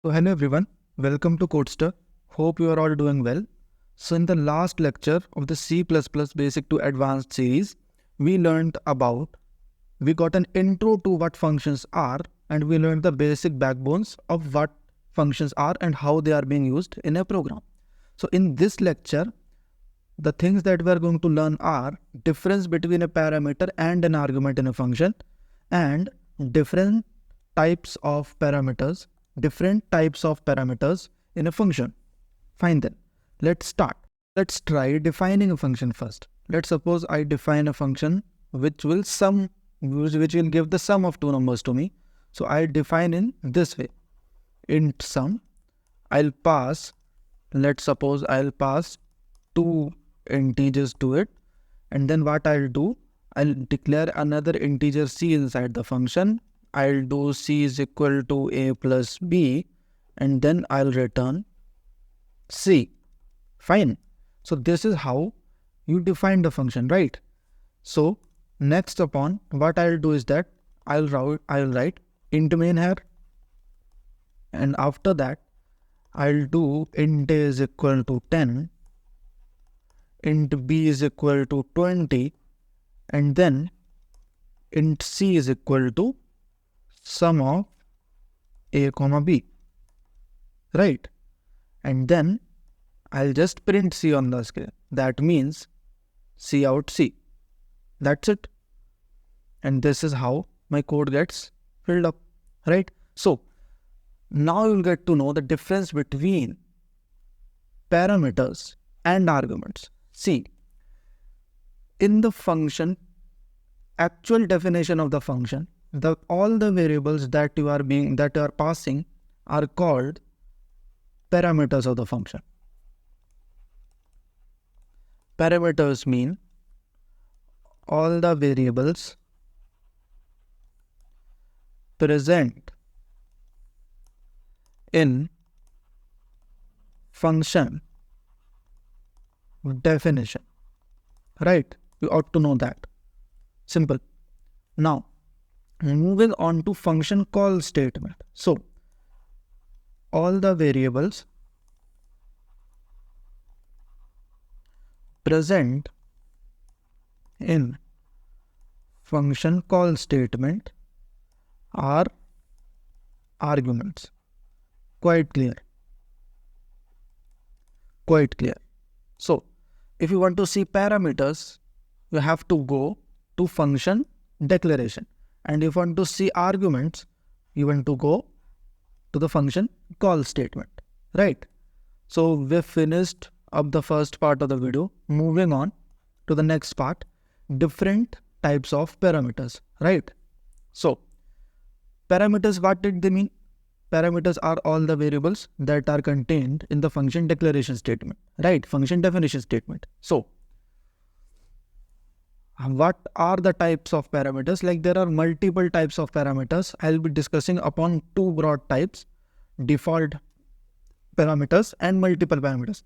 So hello everyone, welcome to Codestur. Hope you are all doing well. So in the last lecture of the C++ Basic to Advanced series, we got an intro to what functions are, and we learned the basic backbones of what functions are and how they are being used in a program. So in this lecture, the things that we are going to learn are difference between a parameter and an argument in a function, and different types of parameters in a function. Fine then, let's start. Let's try defining a function first. Let's suppose I define a function which will give the sum of two numbers to me. So I define in this way. Int sum, let's suppose I'll pass two integers to it, and then what I'll do, I'll declare another integer c inside the function. I'll do c is equal to a plus b, and then I'll return c. Fine. So this is how you define the function, right? So next upon, what I'll do is that I'll write int main here, and after that I'll do int a is equal to 10, int b is equal to 20, and then int c is equal to sum of a comma b, right? And then I'll just print c on the screen. That means c out c. That's it. And this is how my code gets filled up, right? So now you'll get to know the difference between parameters and arguments. See, in the function, actual definition of the function, all the variables that you are passing are called parameters of the function. Parameters mean all the variables present in function definition, right? You ought to know that. Simple. Now, moving on to function call statement. So, all the variables present in function call statement are arguments. Quite clear. So, if you want to see parameters, you have to go to function declaration. And if you want to see arguments, you want to go to the function call statement, right? So we've finished up the first part of the video. Moving on to the next part, different types of parameters, right? So parameters, what did they mean? Parameters are all the variables that are contained in the function declaration statement, right? Function definition statement. So what are the types of parameters? Like, there are multiple types of parameters. I'll be discussing upon two broad types: default parameters and multiple parameters.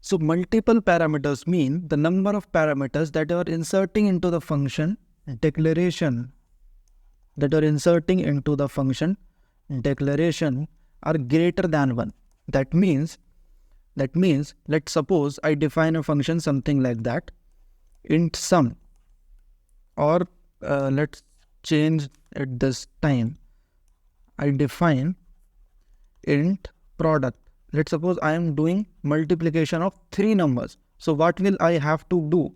So multiple parameters mean the number of parameters that you are inserting into the function declaration are greater than 1. That means let's suppose I define a function something like that, int sum, or let's change at this time, I define int product. Let's suppose I am doing multiplication of 3 numbers. So what will I have to do?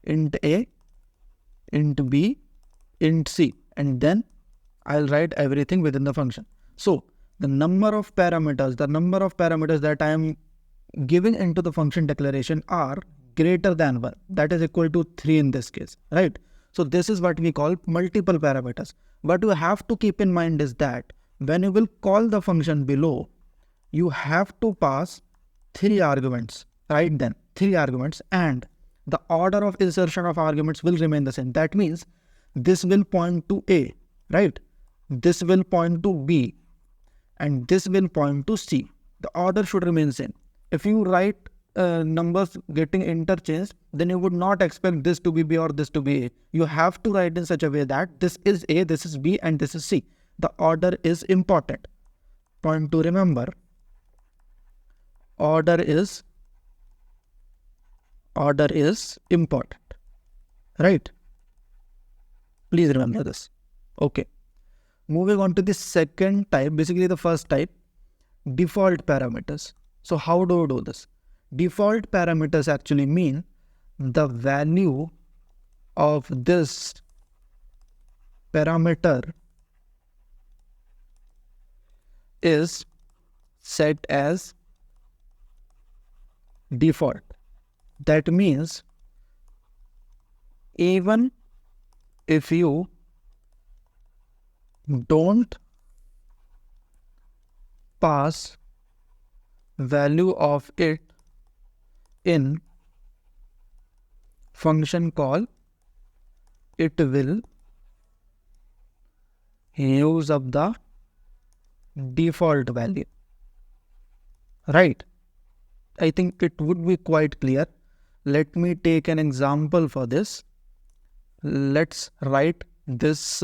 Int a, int b, int c, and then I'll write everything within the function. So the number of parameters that I am giving into the function declaration are greater than 1. That is equal to 3 in this case, right? So this is what we call multiple parameters. What you have to keep in mind is that when you will call the function below, you have to pass 3 arguments, right? Then 3 arguments, and the order of insertion of arguments will remain the same. That means this will point to A, right? This will point to B, and this will point to C. The order should remain same. If you write numbers getting interchanged, then you would not expect this to be B or this to be A. You have to write in such a way that this is A, this is B, and this is C. The order is important. point to remember, order is important, right? Please remember this. Okay. Moving on to the second type, basically the first type, default parameters. So how do we do this? Default parameters actually mean the value of this parameter is set as default. That means even if you don't pass value of it in function call, it will use up the default value, right? I think it would be quite clear. Let me take an example for this. Let's write this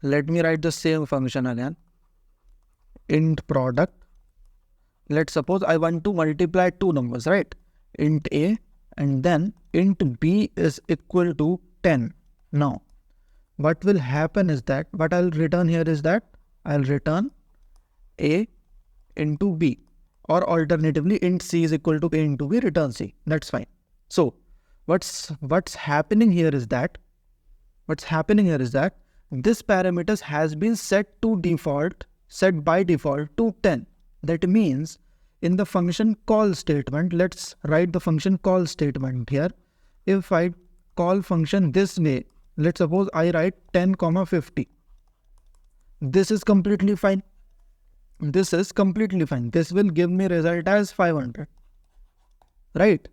let me write the same function again. Int product. Let's suppose I want to multiply two numbers, right? Int a and then int b is equal to 10. Now, what will happen is that what I'll return here is that I'll return a into b, or alternatively int c is equal to a into b, return c. That's fine. So what's happening here is that this parameters has been set by default to 10. That means in the function call statement, let's write the function call statement here. If I call function this way, let's suppose I write 10, 50. This is completely fine. This will give me result as 500, right?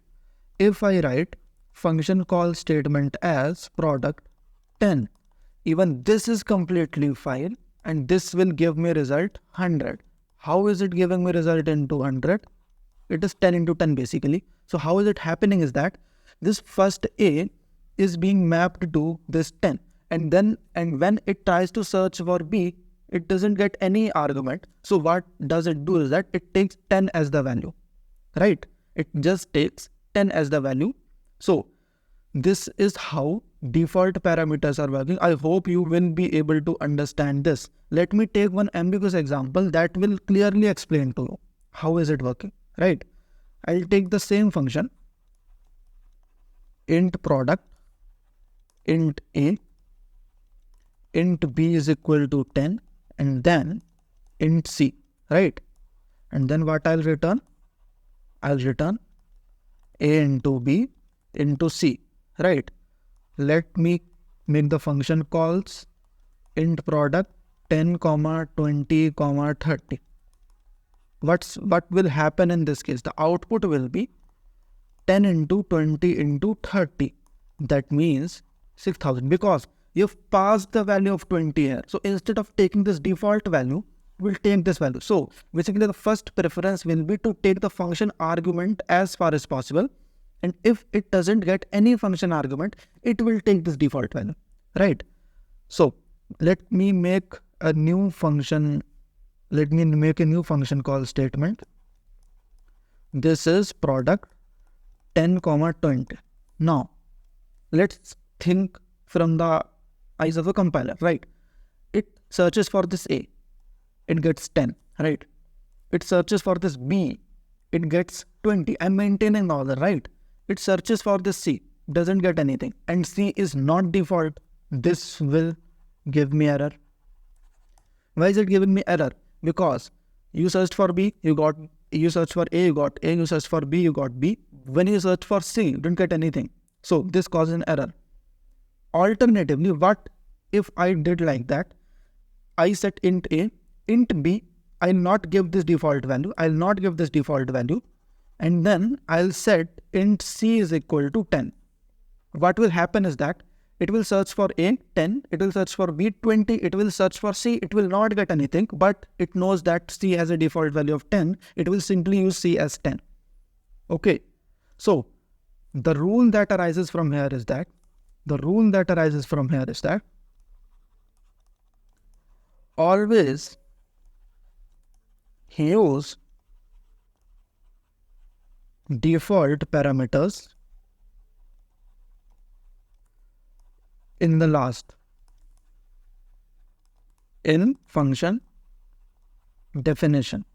If I write function call statement as product 10, even this is completely fine, and this will give me result 100. How is it giving me result into 100? It is 10 into 10 basically. So how is it happening is that this first a is being mapped to this 10, and when it tries to search for b, it doesn't get any argument. So what does it do is that it takes 10 as the value, right? It just takes 10 as the value. So this is how default parameters are working. I hope you will be able to understand this. Let me take one ambiguous example that will clearly explain to you how is it working, right? I'll take the same function, int product, int a, int b is equal to 10, and then int c, right? And then what I'll return? I'll return a into b into c, right? Let me make the function calls int product 10, 20, 30. What will happen in this case? The output will be 10 into 20 into 30. That means 6000, because you've passed the value of 20 here. So instead of taking this default value, we'll take this value. So basically the first preference will be to take the function argument as far as possible. And if it doesn't get any function argument, it will take this default value, right? So let me make a new function. Let me make a new function call statement. This is product 10, 20. Now let's think from the eyes of a compiler, right? It searches for this a, it gets 10, right? It searches for this b, it gets 20. I'm maintaining the order, right? It searches for this c, doesn't get anything, and c is not default. This will give me error. Why is it giving me error? Because you searched for b, you searched for a, you got a, you searched for b, you got b. When you search for c, you didn't get anything. So this causes an error. Alternatively, what if I did like that? I set int a, int b, I'll not give this default value, and then I'll set int c is equal to 10. What will happen is that it will search for a 10, it will search for b 20, it will search for c, it will not get anything, but it knows that c has a default value of 10, it will simply use c as 10. Okay, so the rule that arises from here is that always use default parameters in the last in function definition.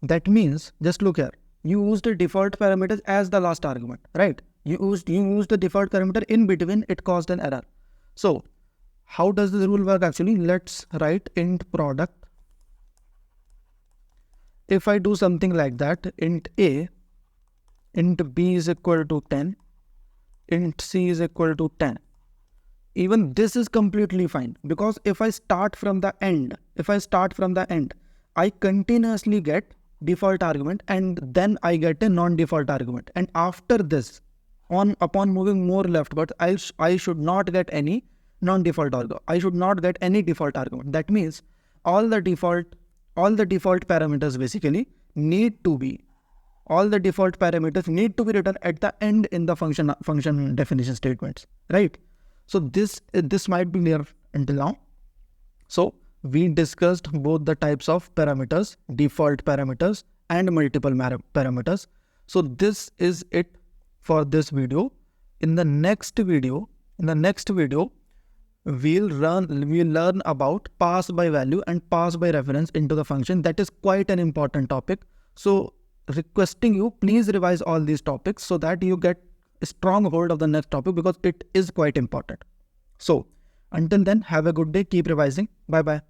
That means, just look here, you use the default parameters as the last argument, right? You used the default parameter in between, it caused an error. So how does this rule work actually? Let's write int product. If I do something like that, int a, int b is equal to 10, int c is equal to 10. Even this is completely fine, because if I start from the end, I continuously get default argument and then I get a non-default argument. And after this, upon moving more leftwards, I should not get any non-default argument. I should not get any default argument. That means all the default parameters basically need to be written at the end in the function definition statements, right? So this might be clear until now. So we discussed both the types of parameters, default parameters and multiple parameters. So this is it for this video. In the next video, we'll learn about pass by value and pass by reference into the function. That is quite an important topic. So requesting you, please revise all these topics so that you get a strong hold of the next topic, because it is quite important. So until then, have a good day, keep revising. Bye bye.